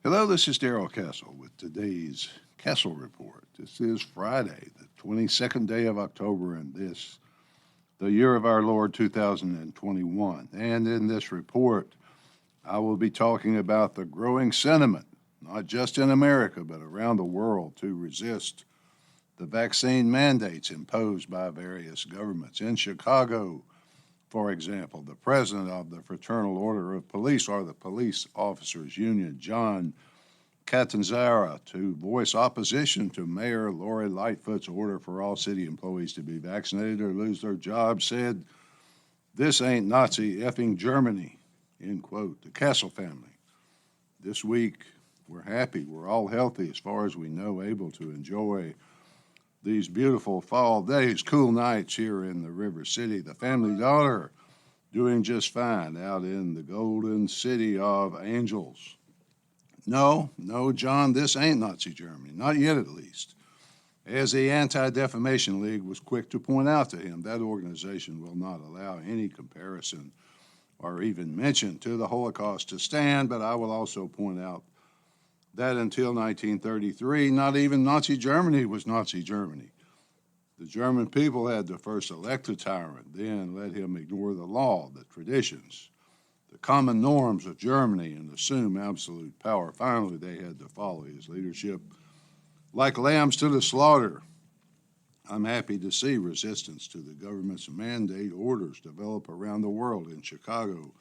Hello, this is Darrell Castle with today's Castle Report. This is Friday, the 22nd day of October, and this, the year of our Lord 2021. And in this report, I will be talking about the growing sentiment, not just in America, but around the world, to resist the vaccine mandates imposed by various governments. In Chicago, for example, the president of the Fraternal Order of Police, or the Police Officers Union, John Catanzara, to voice opposition to Mayor Lori Lightfoot's order for all city employees to be vaccinated or lose their jobs, said, "This ain't Nazi effing Germany," end quote. The Castle family. This week, we're happy. We're all healthy as far as we know, able to enjoy these beautiful fall days, cool nights here in the River City. The family daughter doing just fine out in the golden city of Angels. No, John, this ain't Nazi Germany, not yet at least. As the Anti-Defamation League was quick to point out to him, that organization will not allow any comparison or even mention to the Holocaust to stand, but I will also point out that until 1933, not even Nazi Germany was Nazi Germany. The German people had to first elect a tyrant, then let him ignore the law, the traditions, the common norms of Germany, and assume absolute power. Finally, they had to follow his leadership like lambs to the slaughter. I'm happy to see resistance to the government's mandate orders develop around the world. In Chicago,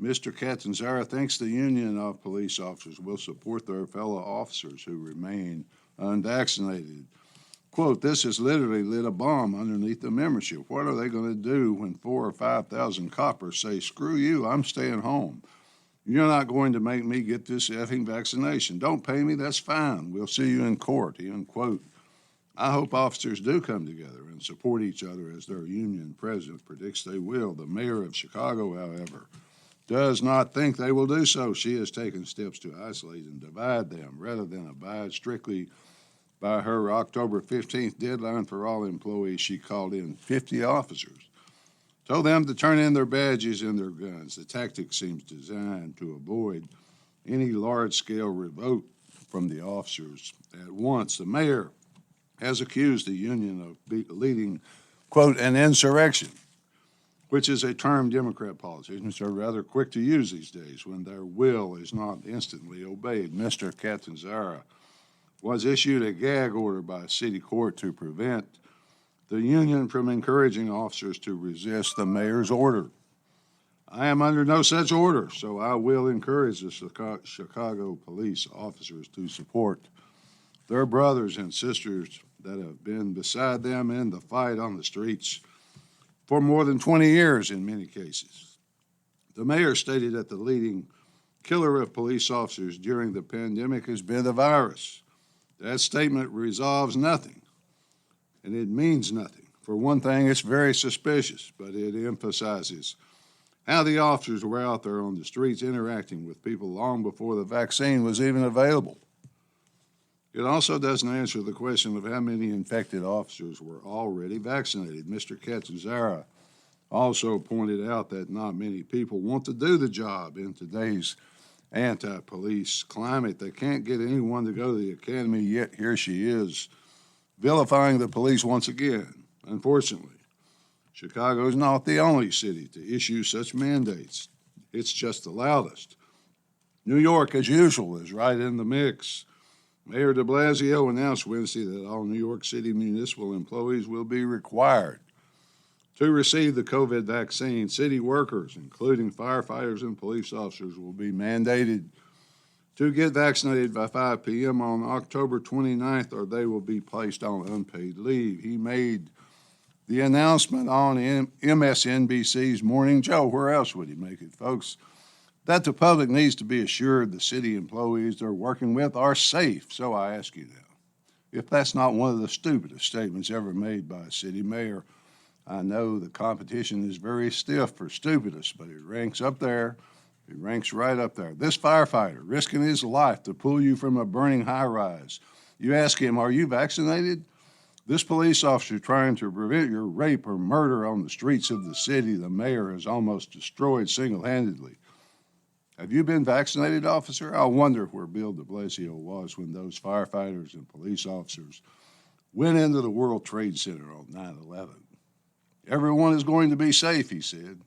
Mr. Catanzara thinks the Union of Police Officers will support their fellow officers who remain unvaccinated. Quote, "This has literally lit a bomb underneath the membership. What are they going to do when 4,000 or 5,000 coppers say, 'Screw you, I'm staying home. You're not going to make me get this effing vaccination. Don't pay me, that's fine. We'll see you in court,'" end quote. I hope officers do come together and support each other as their union president predicts they will. The mayor of Chicago, however, does not think they will do so. She has taken steps to isolate and divide them rather than abide strictly by her October 15th deadline for all employees. She called in 50 officers, told them to turn in their badges and their guns. The tactic seems designed to avoid any large-scale revolt from the officers at once. The mayor has accused the union of leading, quote, "an insurrection," which is a term Democrat politicians are rather quick to use these days when their will is not instantly obeyed. Mr. Catanzara was issued a gag order by a city court to prevent the union from encouraging officers to resist the mayor's order. I am under no such order, so I will encourage the Chicago police officers to support their brothers and sisters that have been beside them in the fight on the streets for more than 20 years in many cases. The mayor stated that the leading killer of police officers during the pandemic has been the virus. That statement resolves nothing, and it means nothing. For one thing, it's very suspicious, but it emphasizes how the officers were out there on the streets interacting with people long before the vaccine was even available. It also doesn't answer the question of how many infected officers were already vaccinated. Mr. Catanzara also pointed out that not many people want to do the job in today's anti-police climate. They can't get anyone to go to the academy, yet here she is vilifying the police once again. Unfortunately, Chicago is not the only city to issue such mandates. It's just the loudest. New York, as usual, is right in the mix. Mayor de Blasio announced Wednesday that all New York City municipal employees will be required to receive the COVID vaccine. City workers, including firefighters and police officers, will be mandated to get vaccinated by 5 p.m. on October 29th, or they will be placed on unpaid leave. He made the announcement on MSNBC's Morning Joe. Where else would he make it, folks? That the public needs to be assured the city employees they're working with are safe. So I ask you now, if that's not one of the stupidest statements ever made by a city mayor, I know the competition is very stiff for stupidest, but it ranks up there. It ranks right up there. This firefighter risking his life to pull you from a burning high-rise. You ask him, "Are you vaccinated?" This police officer trying to prevent your rape or murder on the streets of the city the mayor has almost destroyed single-handedly. Have you been vaccinated, officer? I wonder where Bill de Blasio was when those firefighters and police officers went into the World Trade Center on 9/11. Everyone is going to be safe, he said,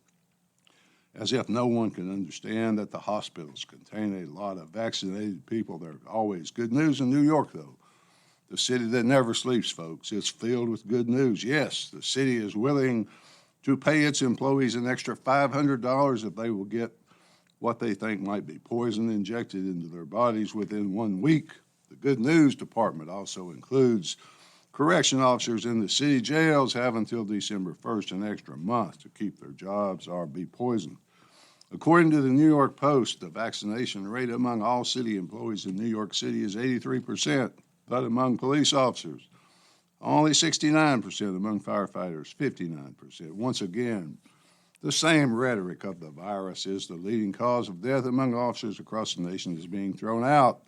as if no one can understand that the hospitals contain a lot of vaccinated people. There's always good news in New York, though. The city that never sleeps, folks. It's filled with good news. Yes, the city is willing to pay its employees an extra $500 if they will get what they think might be poison injected into their bodies within 1 week. The good news department also includes correction officers in the city jails have until December 1st, an extra month, to keep their jobs or be poisoned. According to the New York Post, the vaccination rate among all city employees in New York City is 83%, but among police officers, only 69%, among firefighters, 59%. Once again, the same rhetoric of the virus is the leading cause of death among officers across the nation is being thrown out,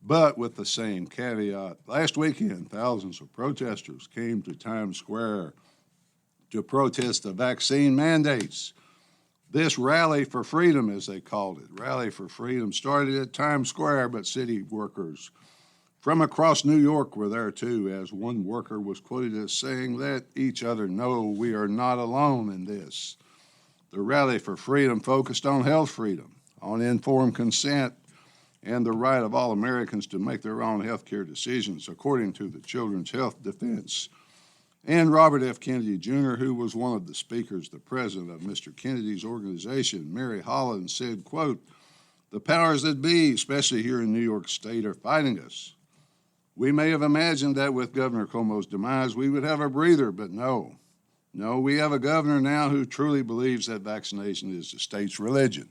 but with the same caveat. Last weekend, thousands of protesters came to Times Square to protest the vaccine mandates. This rally for freedom, as they called it, Rally for Freedom, started at Times Square, but city workers from across New York were there too, as one worker was quoted as saying, "Let each other know we are not alone in this." The Rally for Freedom focused on health freedom, on informed consent, and the right of all Americans to make their own health care decisions, according to the Children's Health Defense. And Robert F. Kennedy, Jr., who was one of the speakers, the president of Mr. Kennedy's organization, Mary Holland, said, quote, "The powers that be, especially here in New York State, are fighting us. We may have imagined that with Governor Cuomo's demise, we would have a breather, but no. No, we have a governor now who truly believes that vaccination is the state's religion.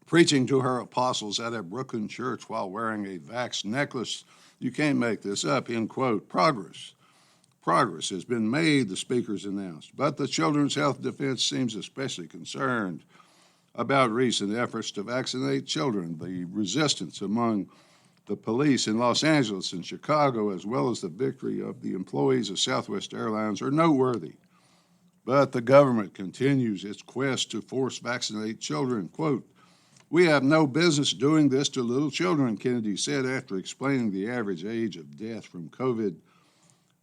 Preaching to her apostles at a Brooklyn church while wearing a vax necklace, you can't make this up," end quote. Progress has been made, the speakers announced, but the Children's Health Defense seems especially concerned about recent efforts to vaccinate children. The resistance among the police in Los Angeles and Chicago, as well as the victory of the employees of Southwest Airlines, are noteworthy. But the government continues its quest to force vaccinate children. Quote, "We have no business doing this to little children," Kennedy said after explaining the average age of death from COVID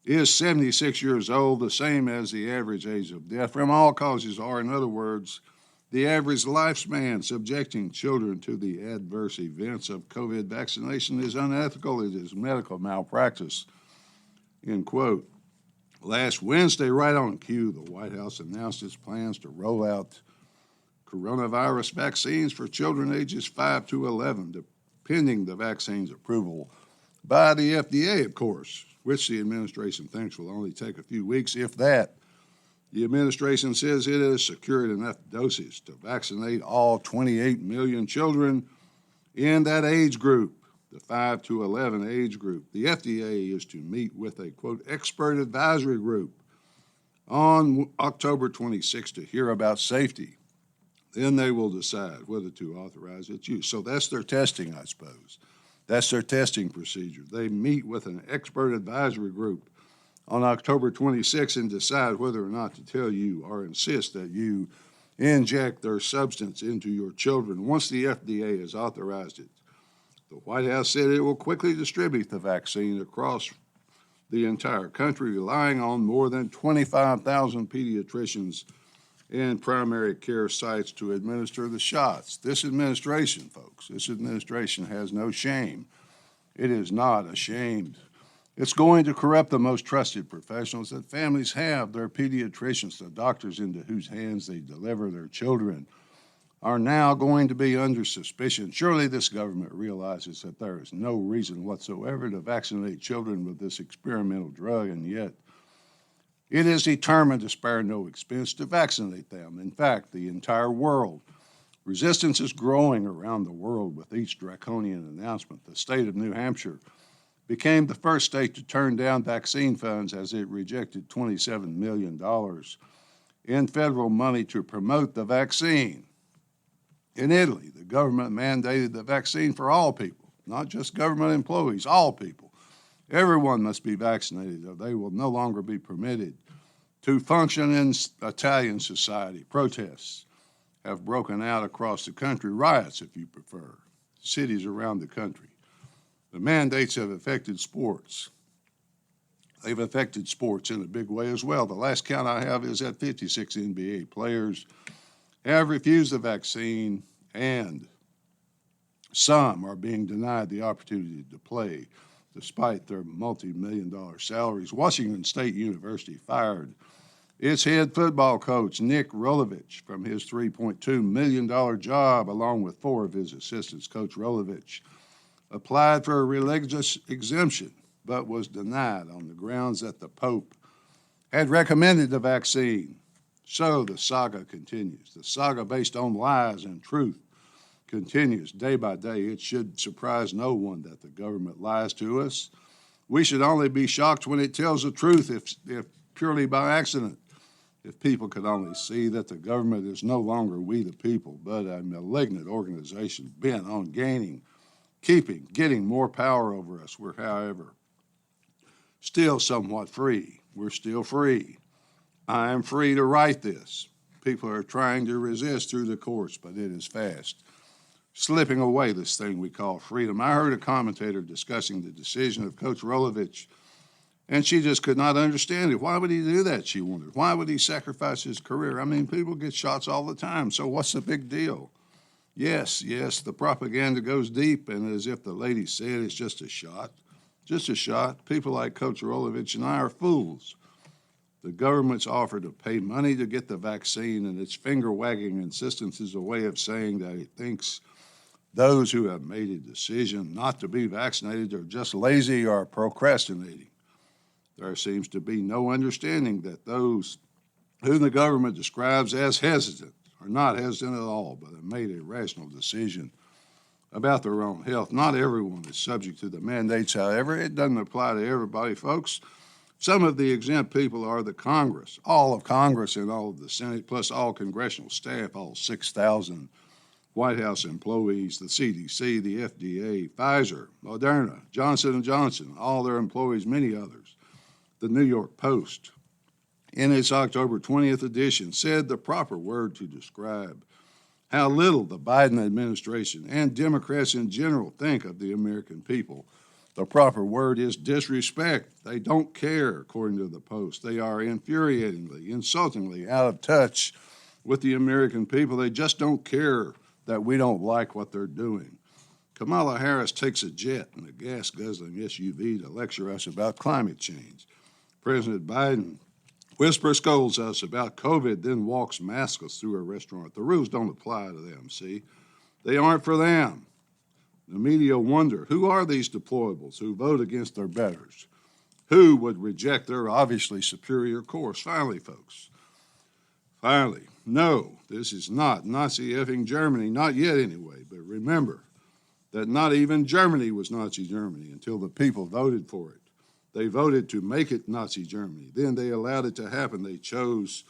is 76 years old, the same as the average age of death from all causes are. In other words, the average lifespan subjecting children to the adverse events of COVID vaccination is unethical. It is medical malpractice, end quote. Last Wednesday, right on cue, the White House announced its plans to roll out coronavirus vaccines for children ages 5 to 11, pending the vaccine's approval by the FDA, of course, which the administration thinks will only take a few weeks, if that. The administration says it has secured enough doses to vaccinate all 28 million children in that age group, the 5 to 11 age group. The FDA is to meet with a, quote, expert advisory group on October 26 to hear about safety. Then they will decide whether to authorize its use. So that's their testing, I suppose. That's their testing procedure. They meet with an expert advisory group on October 26 and decide whether or not to tell you or insist that you inject their substance into your children once the FDA has authorized it. The White House said it will quickly distribute the vaccine across the entire country, relying on more than 25,000 pediatricians and primary care sites to administer the shots. This administration, folks, this administration has no shame. It is not ashamed. It's going to corrupt the most trusted professionals that families have. Their pediatricians, the doctors into whose hands they deliver their children, are now going to be under suspicion. Surely this government realizes that there is no reason whatsoever to vaccinate children with this experimental drug, and yet it is determined to spare no expense to vaccinate them. In fact, the entire world. Resistance is growing around the world with each draconian announcement. The state of New Hampshire became the first state to turn down vaccine funds as it rejected $27 million in federal money to promote the vaccine. In Italy, the government mandated the vaccine for all people, not just government employees, all people. Everyone must be vaccinated or they will no longer be permitted to function in Italian society. Protests have broken out across the country, riots if you prefer, cities around the country. The mandates have affected sports. They've affected sports in a big way as well. The last count I have is that 56 NBA players have refused the vaccine, and some are being denied the opportunity to play despite their multi-million-dollar salaries. Washington State University fired its head football coach, Nick Rolovich, from his $3.2 million job, along with 4 of his assistants. Coach Rolovich applied for a religious exemption, but was denied on the grounds that the Pope had recommended the vaccine. So the saga continues. The saga based on lies and truth continues day by day. It should surprise no one that the government lies to us. We should only be shocked when it tells the truth, if purely by accident. If people could only see that the government is no longer we the people, but a malignant organization bent on getting more power over us. We're, however, still somewhat free. We're still free. I am free to write this. People are trying to resist through the courts, but it is fast slipping away, this thing we call freedom. I heard a commentator discussing the decision of Coach Rolovich, and she just could not understand it. Why would he do that, she wondered. Why would he sacrifice his career? I mean, people get shots all the time, so what's the big deal? Yes, the propaganda goes deep, and as if the lady said, it's just a shot. Just a shot. People like Coach Rolovich and I are fools. The government's offer to pay money to get the vaccine, and its finger-wagging insistence is a way of saying that it thinks those who have made a decision not to be vaccinated are just lazy or procrastinating. There seems to be no understanding that those whom the government describes as hesitant are not hesitant at all, but have made a rational decision about their own health. Not everyone is subject to the mandates, however. It doesn't apply to everybody, folks. Some of the exempt people are the Congress, all of Congress and all of the Senate, plus all congressional staff, all 6,000 White House employees, the CDC, the FDA, Pfizer, Moderna, Johnson & Johnson, all their employees, many others. The New York Post, in its October 20th edition, said the proper word to describe how little the Biden administration and Democrats in general think of the American people. The proper word is disrespect. They don't care, according to the Post. They are infuriatingly, insultingly out of touch with the American people. They just don't care that we don't like what they're doing. Kamala Harris takes a jet and a gas-guzzling SUV to lecture us about climate change. President Biden scolds us about COVID, then walks maskless through a restaurant. The rules don't apply to them, see? They aren't for them. The media wonder, who are these deplorables who vote against their betters? Who would reject their obviously superior course? Finally, folks, no, this is not Nazi effing Germany, not yet anyway, but remember that not even Germany was Nazi Germany until the people voted for it. They voted to make it Nazi Germany. Then they allowed it to happen. They chose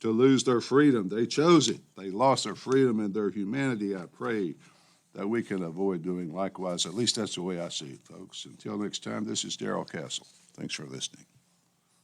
to lose their freedom. They chose it. They lost their freedom and their humanity. I pray that we can avoid doing likewise. At least that's the way I see it, folks. Until next time, this is Darrell Castle. Thanks for listening.